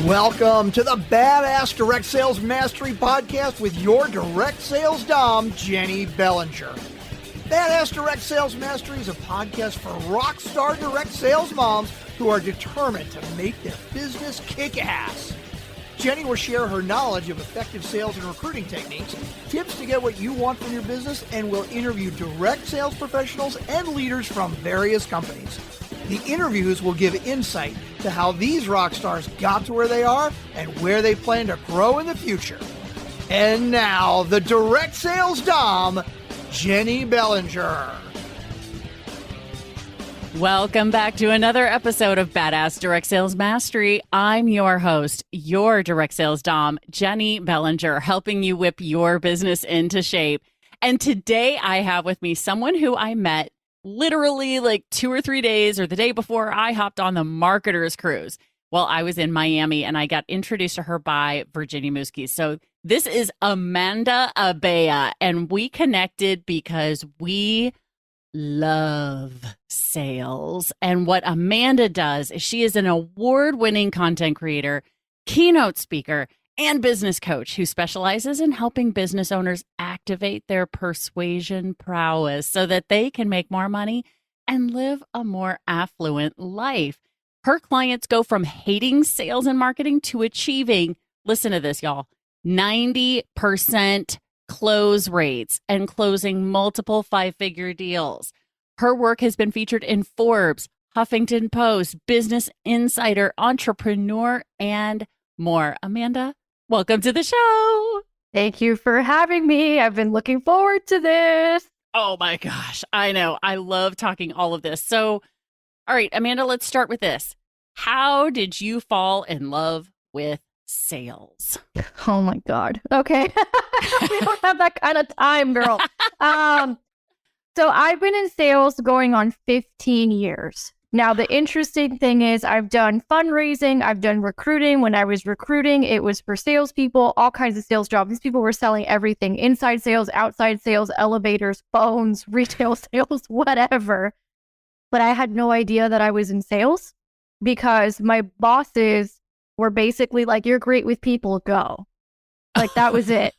Welcome to the Badass Direct Sales Mastery Podcast with your direct sales dom, Jennie Bellinger. Badass Direct Sales Mastery is a podcast for rock star direct sales moms who are determined to make their business kick ass. Jennie will share her knowledge of effective sales and recruiting techniques, tips to get what you want from your business, and will interview direct sales professionals and leaders from various companies. The interviews will give insight to how these rock stars got to where they are and where they plan to grow in the future. And now, the direct sales dom, Jennie Bellinger. Welcome back to another episode of Badass Direct Sales Mastery. I'm your host, your direct sales dom, Jennie Bellinger, helping you whip your business into shape. And today I have with me someone who I met literally like 2 or 3 days or the day before I hopped on the marketer's cruise. Well, I was in Miami and I got introduced to her by Virginia Muskie. So this is Amanda Abella, and we connected because we love sales. And what Amanda does is she is an award-winning content creator, keynote speaker, and business coach who specializes in helping business owners activate their persuasion prowess so that they can make more money and live a more affluent life. Her clients go from hating sales and marketing to achieving, listen to this, y'all, 90% close rates and closing multiple 5-figure deals. Her work has been featured in Forbes, Huffington Post, Business Insider, Entrepreneur, and more. Amanda, welcome to the show. Thank you for having me. I've been looking forward to this. Oh my gosh, I know. I love talking all of this. So, all right, Amanda, let's start with this. How did you fall in love with sales? Oh my God. Okay. We don't have that kind of time, girl. So I've been in sales going on 15 years. Now, the interesting thing is I've done fundraising, I've done recruiting. When I was recruiting, it was for salespeople, all kinds of sales jobs. These people were selling everything, inside sales, outside sales, elevators, phones, retail sales, whatever. But I had no idea that I was in sales because my bosses were basically like, you're great with people, go. Like, that was it.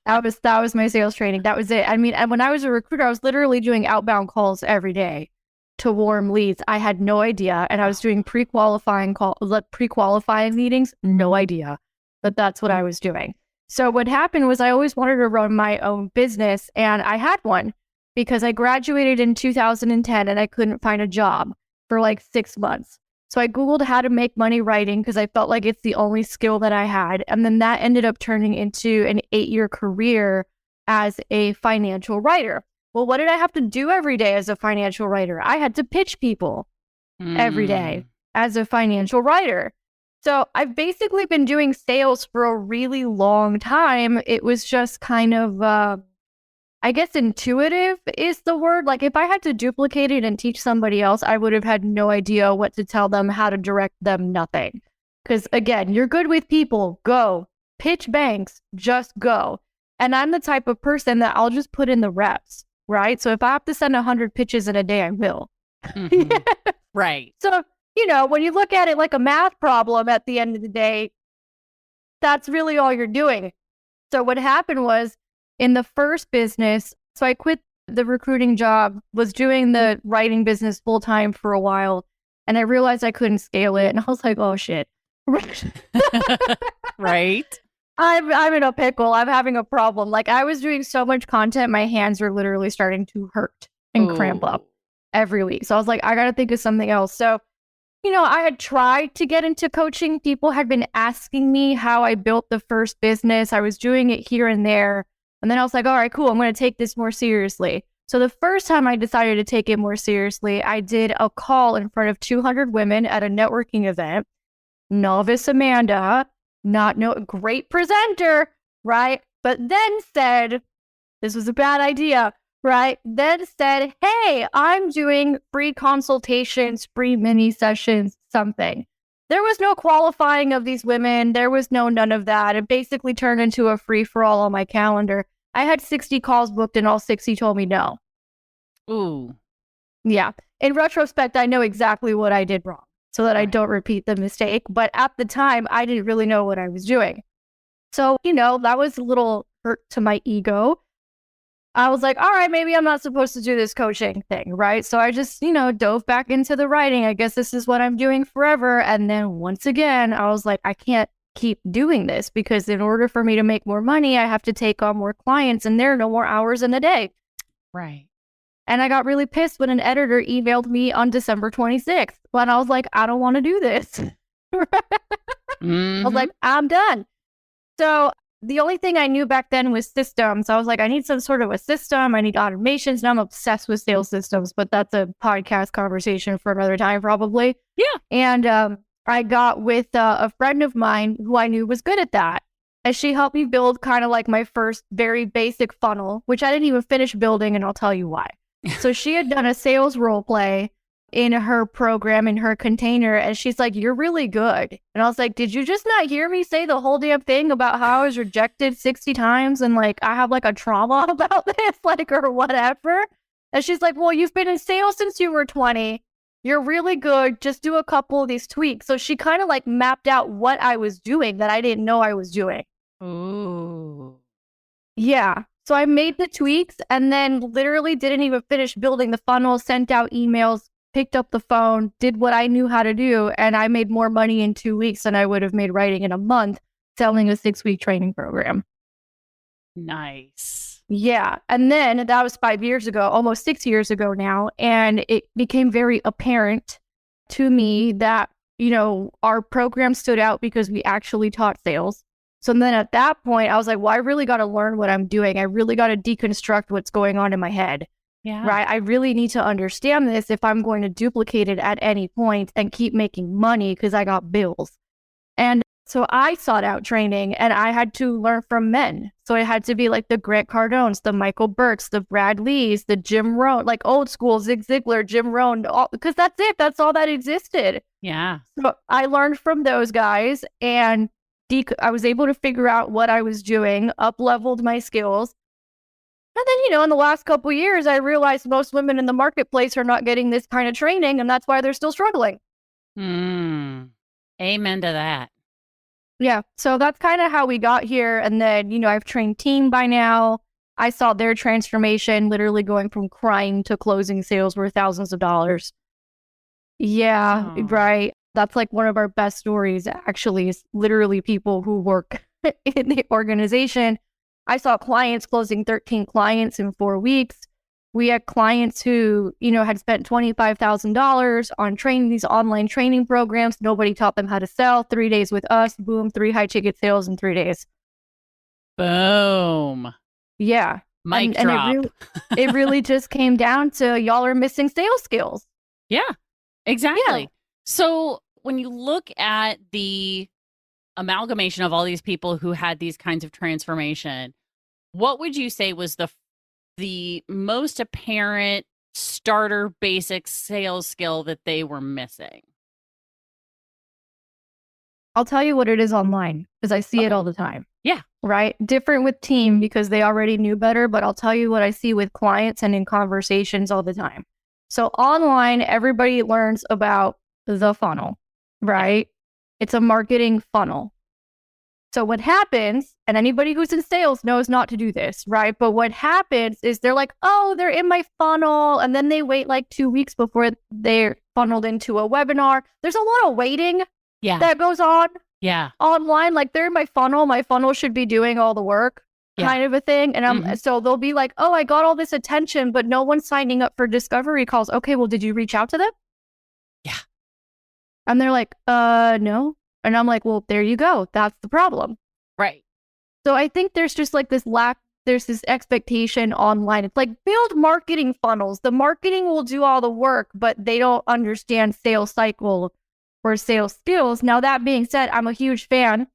That was my sales training. That was it. I mean, and when I was a recruiter, I was literally doing outbound calls every day to warm leads. I had no idea. And I was doing pre-qualifying meetings, no idea that that's what I was doing. So what happened was I always wanted to run my own business, and I had one because I graduated in 2010 and I couldn't find a job for like 6 months. So I Googled how to make money writing because I felt like it's the only skill that I had. And then that ended up turning into an 8-year career as a financial writer. Well, what did I have to do every day as a financial writer? I had to pitch people every day as a financial writer. So I've basically been doing sales for a really long time. It was just kind of, I guess intuitive is the word. Like, if I had to duplicate it and teach somebody else, I would have had no idea what to tell them, how to direct them, nothing. Because again, you're good with people, go. Pitch banks, just go. And I'm the type of person that I'll just put in the reps. Right? So if I have to send 100 pitches in a day, I will. Mm-hmm. Right. So, you know, when you look at it like a math problem at the end of the day, that's really all you're doing. So what happened was in the first business, so I quit the recruiting job, was doing the writing business full time for a while, and I realized I couldn't scale it. And I was like, oh shit. Right. I'm in a pickle. I'm having a problem. Like, I was doing so much content, my hands are literally starting to hurt and cramp up every week. So I was like, I got to think of something else. So, you know, I had tried to get into coaching. People had been asking me how I built the first business. I was doing it here and there. And then I was like, all right, cool. I'm going to take this more seriously. So the first time I decided to take it more seriously, I did a call in front of 200 women at a networking event. Novice Amanda, great presenter, right? But then said, this was a bad idea, right? Then said, hey, I'm doing free consultations, free mini sessions, something. There was no qualifying of these women. There was none of that. It basically turned into a free-for-all on my calendar. I had 60 calls booked and all 60 told me no. Ooh. Yeah. In retrospect, I know exactly what I did wrong. so that I Right. don't repeat the mistake. But at the time, I didn't really know what I was doing. So, that was a little hurt to my ego. I was like, all right, maybe I'm not supposed to do this coaching thing, right? So I just, dove back into the writing. I guess this is what I'm doing forever. And then once again, I was like, I can't keep doing this because in order for me to make more money, I have to take on more clients and there are no more hours in the day. Right. And I got really pissed when an editor emailed me on December 26th when I was like, I don't want to do this. I was like, I'm done. So the only thing I knew back then was systems. I was like, I need some sort of a system. I need automations. And I'm obsessed with sales systems, but that's a podcast conversation for another time, probably. Yeah. And I got with a friend of mine who I knew was good at that. And she helped me build kind of like my first very basic funnel, which I didn't even finish building. And I'll tell you why. So she had done a sales role play in her program, in her container. And she's like, you're really good. And I was like, did you just not hear me say the whole damn thing about how I was rejected 60 times? And like, I have like a trauma about this, like, or whatever. And she's like, well, you've been in sales since you were 20. You're really good. Just do a couple of these tweaks. So she kind of like mapped out what I was doing that I didn't know I was doing. Ooh. Yeah. So I made the tweaks and then literally didn't even finish building the funnel, sent out emails, picked up the phone, did what I knew how to do, and I made more money in 2 weeks than I would have made writing in a month selling a 6-week training program. Nice. Yeah. And then that was 5 years ago, almost 6 years ago now. And it became very apparent to me that, our program stood out because we actually taught sales. So then at that point, I was like, well, I really got to learn what I'm doing. I really got to deconstruct what's going on in my head. Yeah. Right. I really need to understand this if I'm going to duplicate it at any point and keep making money because I got bills. And so I sought out training and I had to learn from men. So it had to be like the Grant Cardones, the Michael Burks, the Brad Lees, the Jim Rohn, like old school Zig Ziglar, Jim Rohn, because that's it. That's all that existed. Yeah. So I learned from those guys and I was able to figure out what I was doing, up-leveled my skills. And then, in the last couple of years, I realized most women in the marketplace are not getting this kind of training, and that's why they're still struggling. Amen to that. Yeah, so that's kind of how we got here. And then, I've trained team by now. I saw their transformation, literally going from crying to closing sales worth thousands of dollars. Yeah, Oh. right. That's like one of our best stories, actually, is literally people who work in the organization. I saw clients closing 13 clients in 4 weeks. We had clients who, had spent $25,000 on training these online training programs. Nobody taught them how to sell. 3 days with us, boom, 3 high ticket sales in 3 days. Boom. Yeah. Mic drop. And it really just came down to y'all are missing sales skills. Yeah, exactly. Yeah. So when you look at the amalgamation of all these people who had these kinds of transformation, what would you say was the most apparent starter basic sales skill that they were missing? I'll tell you what it is online because I see it all the time. Yeah. Right? Different with team because they already knew better, but I'll tell you what I see with clients and in conversations all the time. So online, everybody learns about the funnel, right? It's a marketing funnel. So what happens, and anybody who's in sales knows not to do this, right? But what happens is they're like, oh, they're in my funnel. And then they wait like 2 weeks before they're funneled into a webinar. There's a lot of waiting that goes on online. Like they're in my funnel. My funnel should be doing all the work kind of a thing. And so they'll be like, oh, I got all this attention, but no one's signing up for discovery calls. Okay, well, did you reach out to them? Yeah. And they're like, no. And I'm like, well, there you go. That's the problem. Right. So I think there's just like there's this expectation online. It's like build marketing funnels. The marketing will do all the work, but they don't understand sales cycle or sales skills. Now, that being said, I'm a huge fan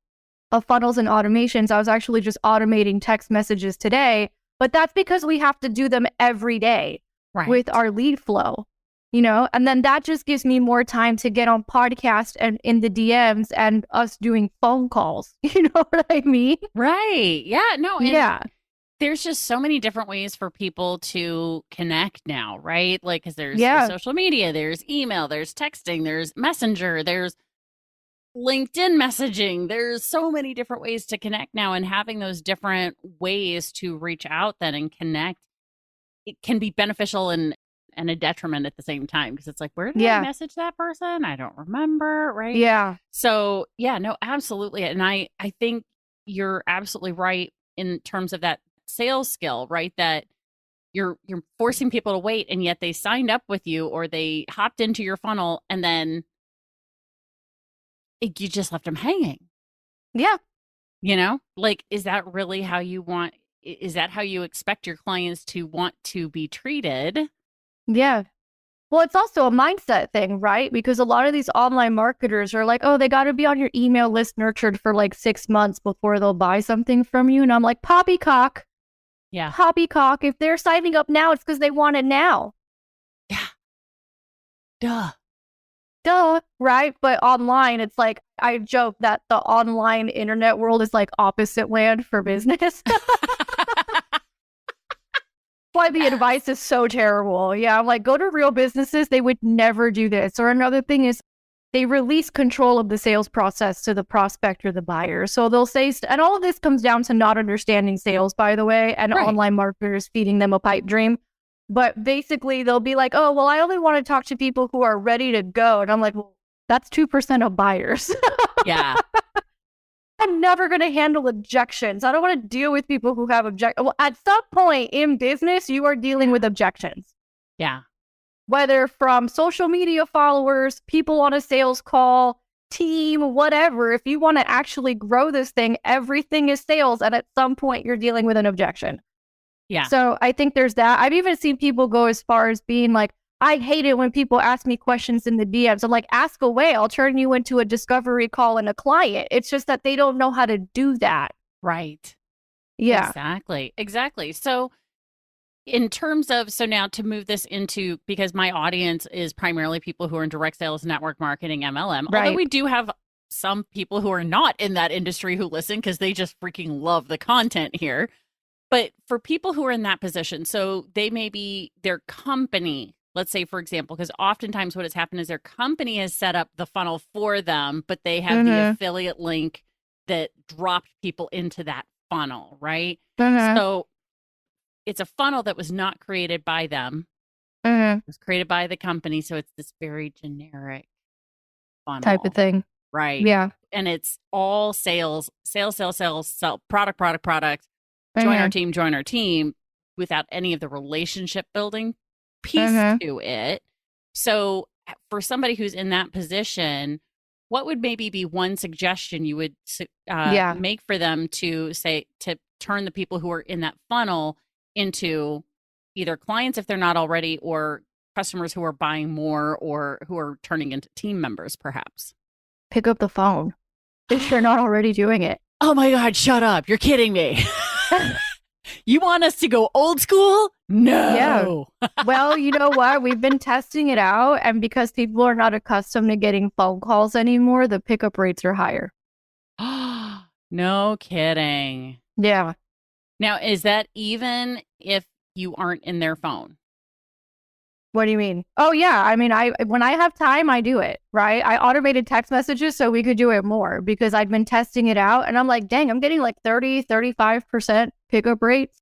of funnels and automations. I was actually just automating text messages today, but that's because we have to do them every day with our lead flow. And then that just gives me more time to get on podcast and in the DMs and us doing phone calls. You know what I mean? Right. Yeah. No. Yeah. there's just so many different ways for people to connect now, right? Like, because there's social media, there's email, there's texting, there's messenger, there's LinkedIn messaging. There's so many different ways to connect now, and having those different ways to reach out then and connect, it can be beneficial and a detriment at the same time, because it's like, where did I message that person? I don't remember, right? Yeah. So yeah, no, absolutely. And I think you're absolutely right in terms of that sales skill, right? That you're forcing people to wait, and yet they signed up with you or they hopped into your funnel, and then you just left them hanging. Yeah. You know, like, is that really how you want? Is that how you expect your clients to want to be treated? Yeah. Well, it's also a mindset thing, right? Because a lot of these online marketers are like, oh, they got to be on your email list nurtured for like 6 months before they'll buy something from you. And I'm like, poppycock. Yeah. Poppycock. If they're signing up now, it's because they want it now. Yeah. Duh. Right? But online, it's like, I joke that the online internet world is like opposite land for business. Why the advice is so terrible. Yeah, I'm like, go to real businesses. They would never do this. Or another thing is they release control of the sales process to the prospect or the buyer. So they'll say, and all of this comes down to not understanding sales, by the way, and online marketers feeding them a pipe dream. But basically, they'll be like, oh, well, I only want to talk to people who are ready to go. And I'm like, well, that's 2% of buyers. Yeah. I'm never going to handle objections. I don't want to deal with people who have objections. Well, at some point in business, you are dealing with objections. Yeah. Whether from social media followers, people on a sales call, team, whatever. If you want to actually grow this thing, everything is sales. And at some point, you're dealing with an objection. Yeah. So I think there's that. I've even seen people go as far as being like, I hate it when people ask me questions in the DMs. I'm like, ask away. I'll turn you into a discovery call and a client. It's just that they don't know how to do that. Right. Yeah. Exactly. So in terms of, so now to move this into, because my audience is primarily people who are in direct sales, network marketing, MLM, although we do have some people who are not in that industry who listen because they just freaking love the content here. But for people who are in that position, so they may be their company, let's say, for example, because oftentimes what has happened is their company has set up the funnel for them, but they have the affiliate link that dropped people into that funnel, right? So it's a funnel that was not created by them. It was created by the company. So it's this very generic funnel type of thing. Right. Yeah. And it's all sales, sell, product, join our team without any of the relationship building piece to it. So for somebody who's in that position, what would maybe be one suggestion you would make for them to say, to turn the people who are in that funnel into either clients if they're not already, or customers who are buying more, or who are turning into team members perhaps? Pick up the phone if you're not already doing it. Oh my God, shut up. You're kidding me. You want us to go old school? No. Yeah. Well, you know what? We've been testing it out. And because people are not accustomed to getting phone calls anymore, the pickup rates are higher. No kidding. Yeah. Now, is that even if you aren't in their phone? What do you mean? Oh, yeah. I mean, when I have time, I do it, right? I automated text messages so we could do it more because I'd been testing it out. And I'm like, dang, I'm getting like 35% pickup rates.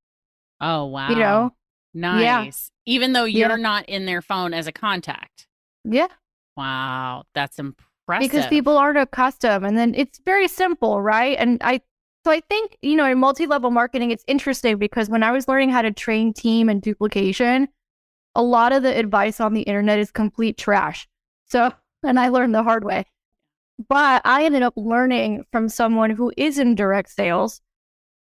Oh, wow. You know? Nice. Yeah. Even though you're not in their phone as a contact. Yeah. Wow. That's impressive. Because people aren't accustomed. And then it's very simple, right? And I think, you know, in multi-level marketing, it's interesting because when I was learning how to train team and duplication, a lot of the advice on the internet is complete trash. So, and I learned the hard way. But I ended up learning from someone who is in direct sales.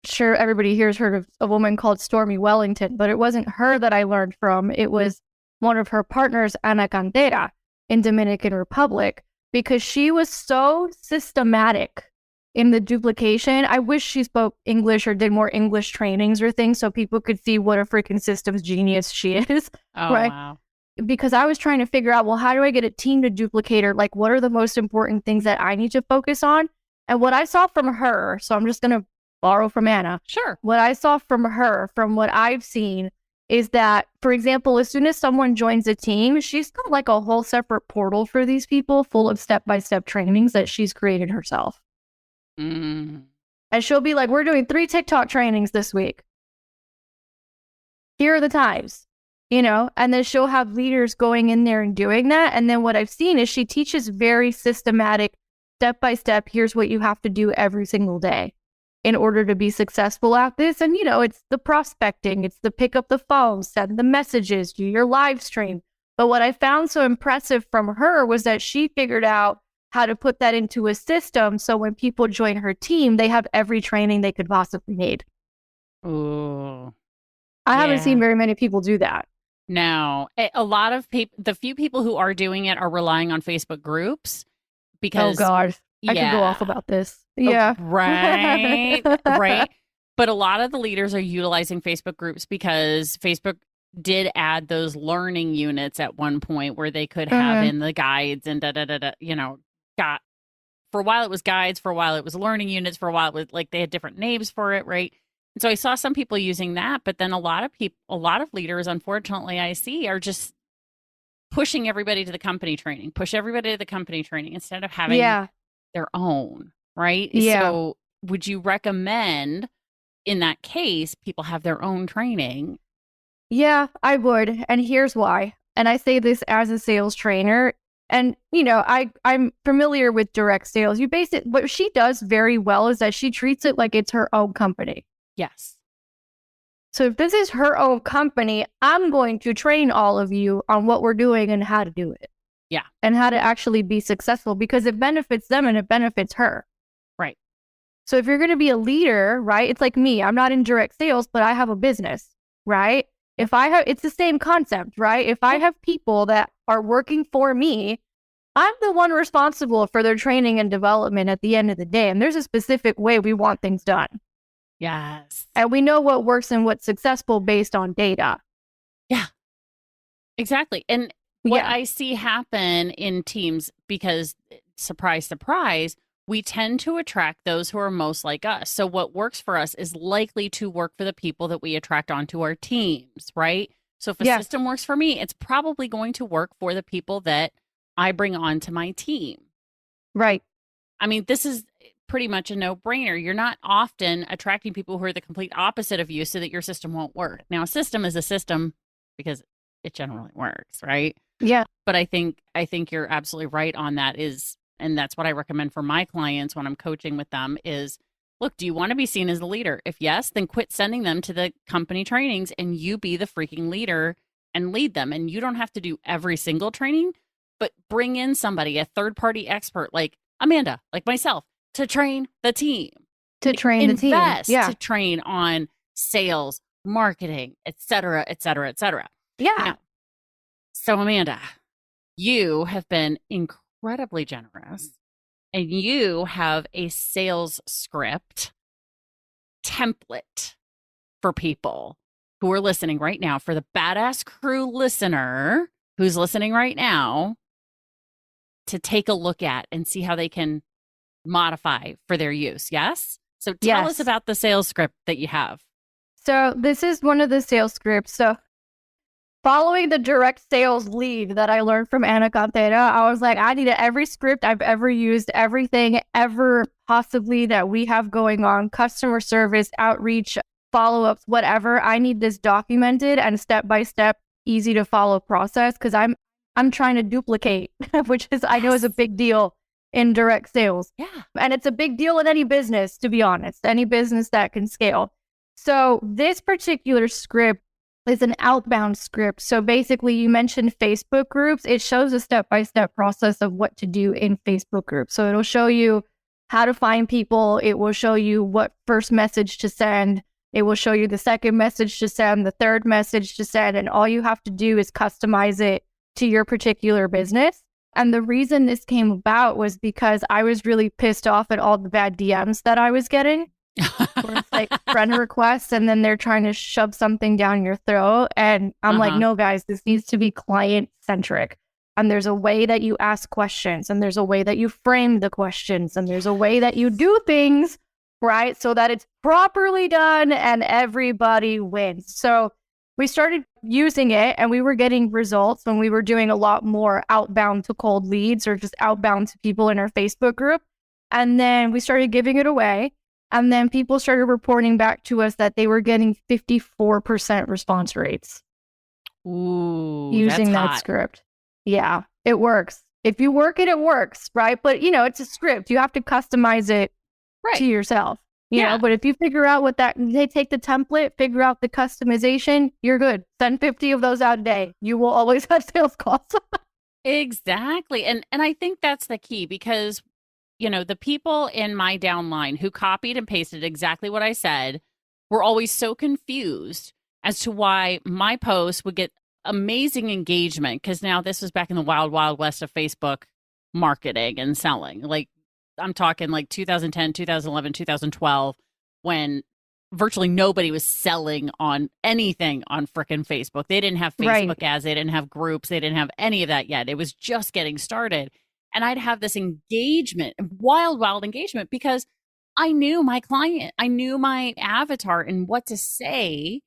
Sure, everybody here has heard of a woman called Stormy Wellington, but it wasn't her that I learned from. It was one of her partners, Ana Cantera, in Dominican Republic, because she was so systematic in the duplication. I wish she spoke English or did more English trainings or things so people could see what a freaking systems genius she is. Oh, right? Wow. Because I was trying to figure out, well, how do I get a team to duplicate her? Like, what are the most important things that I need to focus on? And what I saw from her, so I'm just going to borrow from Anna. Sure. What I saw from her, from what I've seen, is that, for example, as soon as someone joins a team, she's got like a whole separate portal for these people full of step-by-step trainings that she's created herself. Mm. And she'll be like, we're doing 3 TikTok trainings this week. Here are the times, and then she'll have leaders going in there and doing that. And then what I've seen is she teaches very systematic, step-by-step, here's what you have to do every single day in order to be successful at this. And, it's the prospecting, it's the pick up the phone, send the messages, do your live stream. But what I found so impressive from her was that she figured out how to put that into a system. So when people join her team, they have every training they could possibly need. Ooh. I haven't seen very many people do that. No, a lot of people, the few people who are doing it are relying on Facebook groups because. Oh, God. I could go off about this. Yeah. Right. Right. But a lot of the leaders are utilizing Facebook groups because Facebook did add those learning units at one point where they could have in the guides and got, for a while it was guides, for a while it was learning units, for a while it was like they had different names for it. Right. And so I saw some people using that, but then a lot of leaders, unfortunately, I see are just pushing everybody to the company training, instead of having their own, right? Yeah. So would you recommend in that case, people have their own training? Yeah, I would. And here's why. And I say this as a sales trainer. And, I'm familiar with direct sales. What she does very well is that she treats it like it's her own company. Yes. So if this is her own company, I'm going to train all of you on what we're doing and how to do it. Yeah. And how to actually be successful because it benefits them and it benefits her. Right. So if you're going to be a leader, right? It's like me. I'm not in direct sales, but I have a business, right? It's the same concept, right? If I have people that are working for me, I'm the one responsible for their training and development at the end of the day. And there's a specific way we want things done. Yes. And we know what works and what's successful based on data. Yeah, exactly. And what I see happen in teams, because surprise, surprise, we tend to attract those who are most like us. So what works for us is likely to work for the people that we attract onto our teams, right? So if a system works for me, it's probably going to work for the people that I bring onto my team. Right. I mean, this is pretty much a no-brainer. You're not often attracting people who are the complete opposite of you so that your system won't work. Now, a system is a system because it generally works, right? Yeah. But I think you're absolutely right on that and that's what I recommend for my clients when I'm coaching with them is, look, do you want to be seen as a leader? If yes, then quit sending them to the company trainings and you be the freaking leader and lead them. And you don't have to do every single training, but bring in somebody, a third-party expert like Amanda, like myself, to train the team. To train the team. To train on sales, marketing, et cetera, et cetera, et cetera. Yeah. Now, so Amanda, you have been incredibly generous and you have a sales script template for people who are listening right now, for the Badass Crew listener who's listening right now, to take a look at and see how they can modify for their use. Yes? So tell us about the sales script that you have. So this is one of the sales scripts. So following the direct sales lead that I learned from Anna Cantera, I was like, I need every script I've ever used, everything ever possibly that we have going on, customer service, outreach, follow-ups, whatever. I need this documented and step-by-step, easy to follow process because I'm trying to duplicate, which is I know is a big deal in direct sales. Yeah. And it's a big deal in any business, to be honest, any business that can scale. So this particular script is an outbound script. So basically you mentioned Facebook groups. It shows a step-by-step process of what to do in Facebook groups. So it'll show you how to find people. It will show you what first message to send. It will show you the second message to send, the third message to send. And all you have to do is customize it to your particular business. And the reason this came about was because I was really pissed off at all the bad DMs that I was getting. Where it's like friend requests and then they're trying to shove something down your throat. And I'm like, no, guys, this needs to be client centric. And there's a way that you ask questions and there's a way that you frame the questions and there's a way that you do things right? So that it's properly done and everybody wins. So we started using it and we were getting results when we were doing a lot more outbound to cold leads or just outbound to people in our Facebook group. And then we started giving it away. And then people started reporting back to us that they were getting 54% response rates. Ooh, using that's that hot. script. Yeah, it works. If you work it, it works, right? But, it's a script. You have to customize it to yourself, you know? But if you figure out they take the template, figure out the customization, you're good. Send 50 of those out a day. You will always have sales calls. Exactly. And I think that's the key because, the people in my downline who copied and pasted exactly what I said were always so confused as to why my posts would get amazing engagement. Because now this was back in the wild, wild west of Facebook marketing and selling. Like I'm talking like 2010, 2011, 2012, when virtually nobody was selling on anything on frickin' Facebook. They didn't have Facebook ads. They didn't have groups. They didn't have any of that yet. It was just getting started. And I'd have this engagement, wild, wild engagement, because I knew my client, I knew my avatar and what to say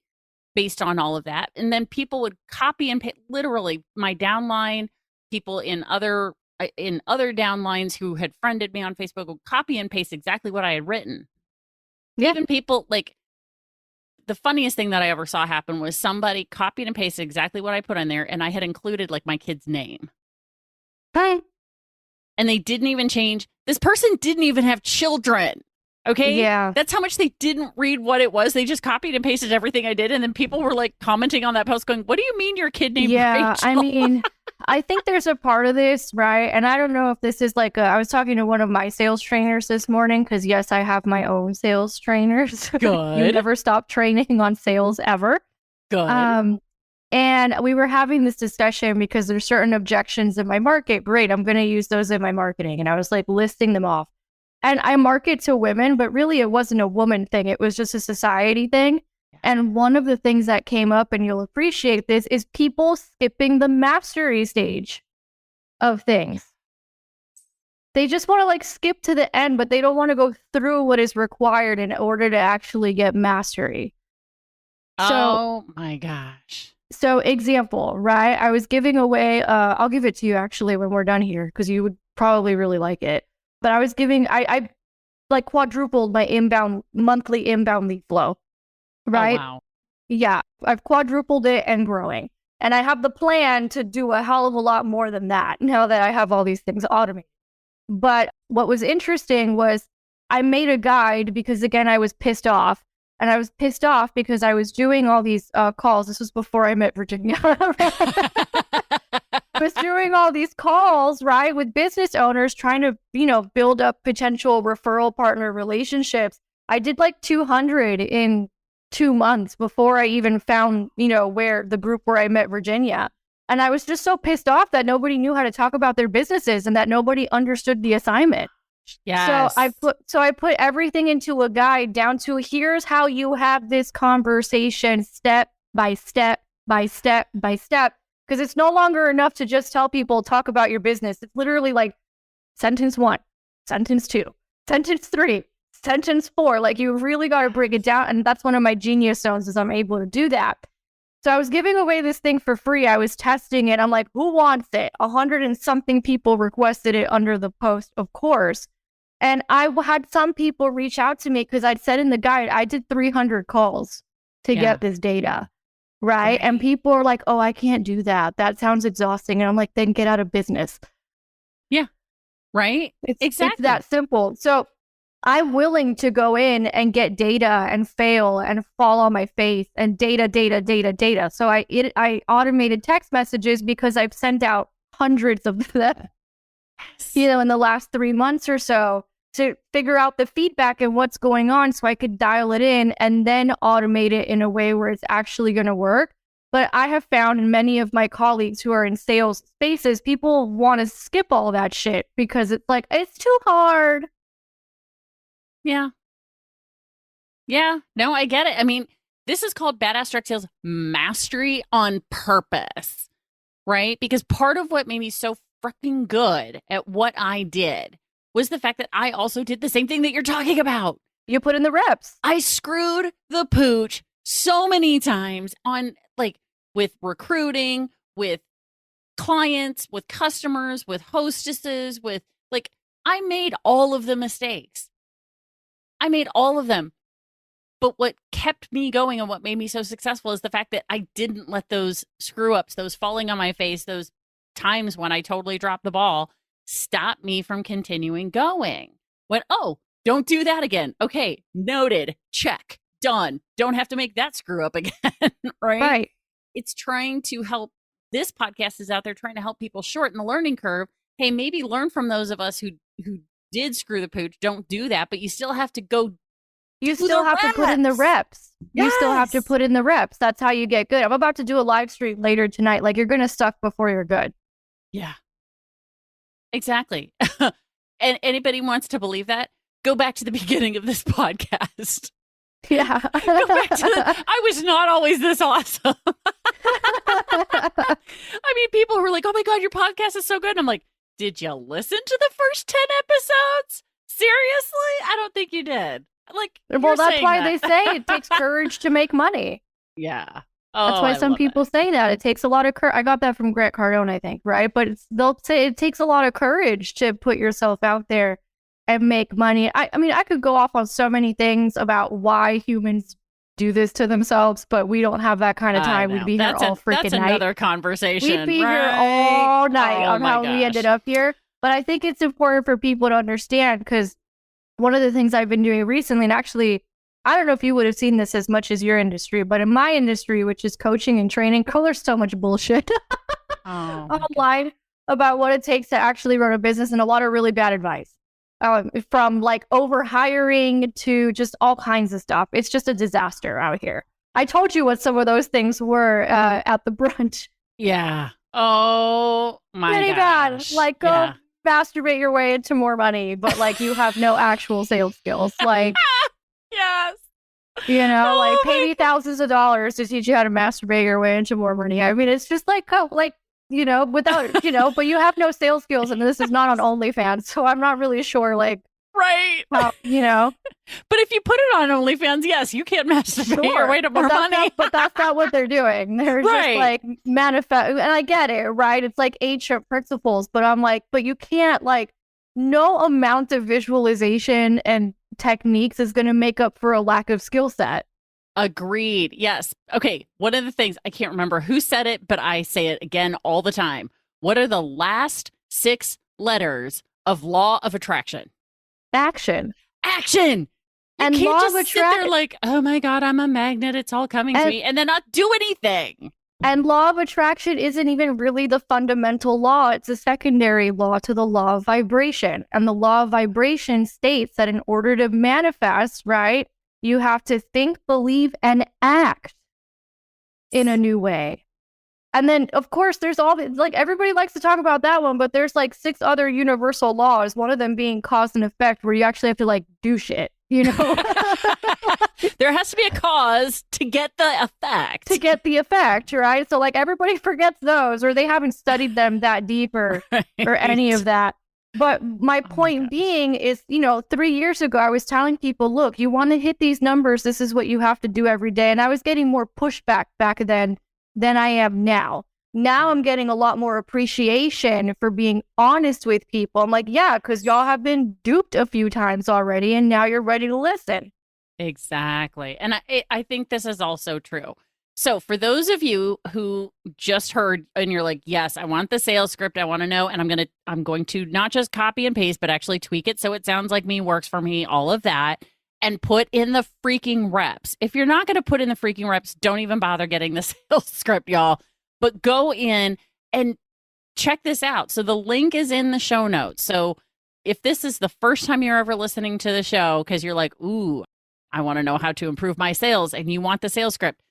based on all of that. And then people would copy and paste, literally my downline, people in other downlines who had friended me on Facebook would copy and paste exactly what I had written. Yeah. Even people like the funniest thing that I ever saw happen was somebody copied and pasted exactly what I put on there. And I had included like my kid's name. Hi. And they didn't even change. This person didn't even have children. Okay. Yeah. That's how much they didn't read what it was. They just copied and pasted everything I did. And then people were like commenting on that post going, what do you mean your kid named Rachel? I mean, I think there's a part of this, right? And I don't know if this is like I was talking to one of my sales trainers this morning because yes, I have my own sales trainers. Good. You never stop training on sales ever. Good. And we were having this discussion because there's certain objections in my market. Great, I'm going to use those in my marketing. And I was like listing them off. And I market to women, but really it wasn't a woman thing. It was just a society thing. And one of the things that came up, and you'll appreciate this, is people skipping the mastery stage of things. They just want to like skip to the end, but they don't want to go through what is required in order to actually get mastery. Oh my gosh. So example, right? I was giving away, I'll give it to you actually when we're done here because you would probably really like it. But I was giving, I like quadrupled my monthly inbound lead flow, right? Oh, wow. Yeah, I've quadrupled it and growing. And I have the plan to do a hell of a lot more than that now that I have all these things automated. But what was interesting was I made a guide because, again, I was pissed off. And I was pissed off because I was doing all these calls. This was before I met Virginia. I was doing all these calls, right, with business owners trying to, build up potential referral partner relationships. I did like 200 in 2 months before I even found, where the group where I met Virginia. And I was just so pissed off that nobody knew how to talk about their businesses and that nobody understood the assignment. Yes. So I put everything into a guide down to here's how you have this conversation step by step by step by step. Because it's no longer enough to just tell people talk about your business. It's literally like sentence 1, sentence 2, sentence 3, sentence 4. Like you really got to break it down. And that's one of my genius zones is I'm able to do that. So I was giving away this thing for free. I was testing it. I'm like, who wants it? 100 and something people requested it under the post, of course. And I had some people reach out to me because I'd said in the guide, I did 300 calls to get this data, right? And people are like, oh, I can't do that. That sounds exhausting. And I'm like, then get out of business. Yeah, right? It's that simple. So I'm willing to go in and get data and fail and fall on my face and data. So I automated text messages because I've sent out hundreds of them, in the last 3 months or so to figure out the feedback and what's going on so I could dial it in and then automate it in a way where it's actually going to work. But I have found in many of my colleagues who are in sales spaces, people want to skip all that shit because it's like, it's too hard. Yeah. Yeah. No, I get it. I mean, this is called Badass Direct Sales Mastery on purpose, right? Because part of what made me so freaking good at what I did was the fact that I also did the same thing that you're talking about. You put in the reps. I screwed the pooch so many times on with recruiting, with clients, with customers, with hostesses, with I made all of the mistakes. I made all of them. But what kept me going and what made me so successful is the fact that I didn't let those screw ups, those falling on my face, those times when I totally dropped the ball, stop me from continuing going. Don't do that again. Okay, noted. Check. Done. Don't have to make that screw up again. Right? It's trying to help. This podcast is out there trying to help people shorten the learning curve. Hey, maybe learn from those of us who did screw the pooch. Don't do that, but you still have to go. You still have to put in the reps. Yes. You still have to put in the reps. That's how you get good. I'm about to do a live stream later tonight. You're going to suck before you're good. Yeah. Exactly. And anybody wants to believe that? Go back to the beginning of this podcast. Yeah. Go back to I was not always this awesome. I mean, people were like, oh my God, your podcast is so good. And I'm like, did you listen to the first 10 episodes? Seriously? I don't think you did. Well, that's why they say it takes courage to make money. Yeah. That's why some people say that. It takes a lot of courage. I got that from Grant Cardone, I think, right? But they'll say it takes a lot of courage to put yourself out there and make money. I mean, I could go off on so many things about why humans do this to themselves, but we don't have that kind of time. We'd be here all freaking night. That's another conversation. We'd be here all night on how we ended up here. But I think it's important for people to understand, because one of the things I've been doing recently, and actually, I don't know if you would have seen this as much as your industry, but in my industry, which is coaching and training, there's so much bullshit online about what it takes to actually run a business, and a lot of really bad advice. From over hiring to just all kinds of stuff. It's just a disaster out here. I told you what some of those things were at the brunch. Yeah. Oh my Pretty gosh. bad. Go masturbate your way into more money, but you have no actual sales skills. Yes. Pay me thousands of dollars to teach you how to masturbate your way into more money. I mean, it's just without, but you have no sales skills, and this is not on OnlyFans, so I'm not really sure, right. How, But if you put it on OnlyFans, yes, you can't masturbate your way to more money. But that's not what they're doing. They're just manifest, and I get it, right? It's ancient principles, but I'm but you can't no amount of visualization and techniques is going to make up for a lack of skill set. Agreed. Yes. Okay. One of the things, I can't remember who said it, but I say it again all the time. What are the last 6 letters of law of attraction? Action. You and can't law just of sit there oh my God, I'm a magnet. It's all coming to me, and then not do anything. And law of attraction isn't even really the fundamental law. It's a secondary law to the law of vibration. And the law of vibration states that in order to manifest, right, you have to think, believe, and act in a new way. And then, of course, there's all everybody likes to talk about that one, but there's 6 other universal laws, one of them being cause and effect, where you actually have to do shit, There has to be a cause to get the effect. To get the effect, right? So everybody forgets those, or they haven't studied them that deep or any of that. But my point being is, 3 years ago, I was telling people, look, you want to hit these numbers, this is what you have to do every day. And I was getting more pushback back then than I am now. Now I'm getting a lot more appreciation for being honest with people. I'm yeah, because y'all have been duped a few times already, and now you're ready to listen. Exactly. And I think this is also true. So for those of you who just heard and you're yes, I want the sales script, I want to know, and I'm going to not just copy and paste, but actually tweak it so it sounds like me, works for me, all of that, and put in the freaking reps. If you're not going to put in the freaking reps, don't even bother getting the sales script, y'all. But go in and check this out. So the link is in the show notes. So if this is the first time you're ever listening to the show, because you're ooh, I want to know how to improve my sales, and you want the sales script,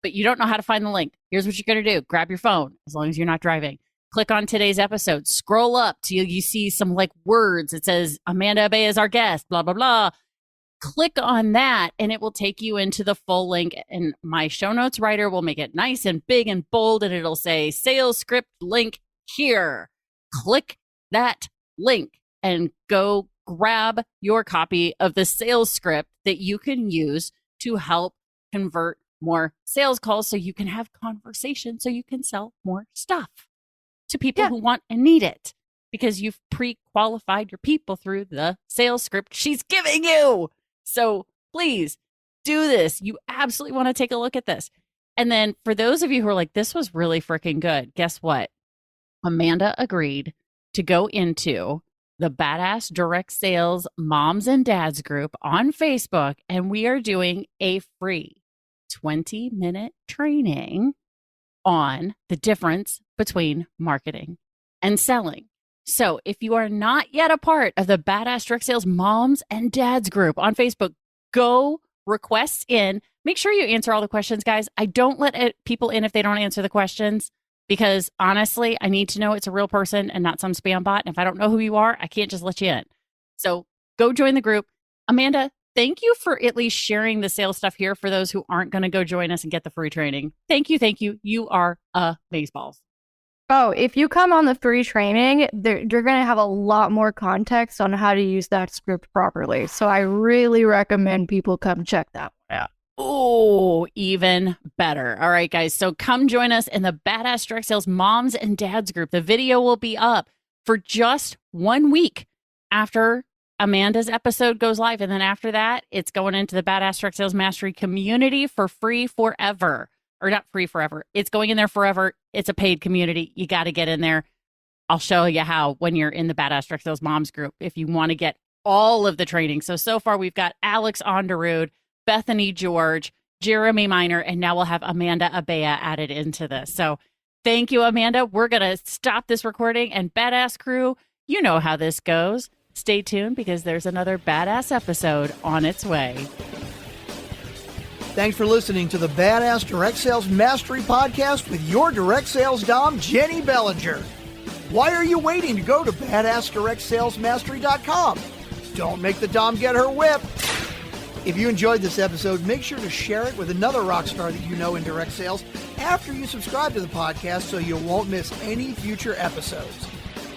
but you don't know how to find the link. Here's what you're going to do. Grab your phone, as long as you're not driving. Click on today's episode. Scroll up till you see some words. It says, Amanda Abella is our guest, blah, blah, blah. Click on that, and it will take you into the full link. And my show notes writer will make it nice and big and bold, and it'll say sales script link here. Click that link and go grab your copy of the sales script that you can use to help convert more sales calls so you can have conversations, so you can sell more stuff to people who want and need it, because you've pre-qualified your people through the sales script she's giving you. So please do this. You absolutely want to take a look at this. And then for those of you who are like, this was really freaking good, guess what? Amanda agreed to go into the Badass Direct Sales Moms and Dads group on Facebook, and we are doing a free 20-minute training on the difference between marketing and selling. So if you are not yet a part of the Badass Direct Sales Moms and Dads group on Facebook, go request in. Make sure you answer all the questions, guys. I don't let people in if they don't answer the questions, because honestly, I need to know it's a real person and not some spam bot. And if I don't know who you are, I can't just let you in. So go join the group. Amanda, thank you for at least sharing the sales stuff here for those who aren't going to go join us and get the free training. Thank you. Thank you. You are amazeballs. Oh, if you come on the free training, you're going to have a lot more context on how to use that script properly. So I really recommend people come check that one out. Oh, even better. All right, guys. So come join us in the Badass Direct Sales Moms and Dads group. The video will be up for just 1 week after Amanda's episode goes live. And then after that, it's going into the Badass Direct Sales Mastery community for free forever. Or not free forever. It's going in there forever. It's a paid community. You got to get in there. I'll show you how when you're in the Badass Direct Sales Moms group if you want to get all of the training. So far we've got Alex Onderud, Bethany George, Jeremy Miner, and now we'll have Amanda Abella added into this. So thank you, Amanda. We're going to stop this recording, and Badass Crew, you know how this goes. Stay tuned because there's another badass episode on its way. Thanks for listening to the Badass Direct Sales Mastery Podcast with your direct sales dom, Jennie Bellinger. Why are you waiting to go to badassdirectsalesmastery.com? Don't make the dom get her whip. If you enjoyed this episode, make sure to share it with another rock star that you know in direct sales after you subscribe to the podcast so you won't miss any future episodes.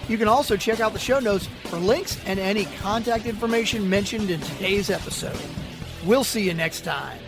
You can also check out the show notes for links and any contact information mentioned in today's episode. We'll see you next time.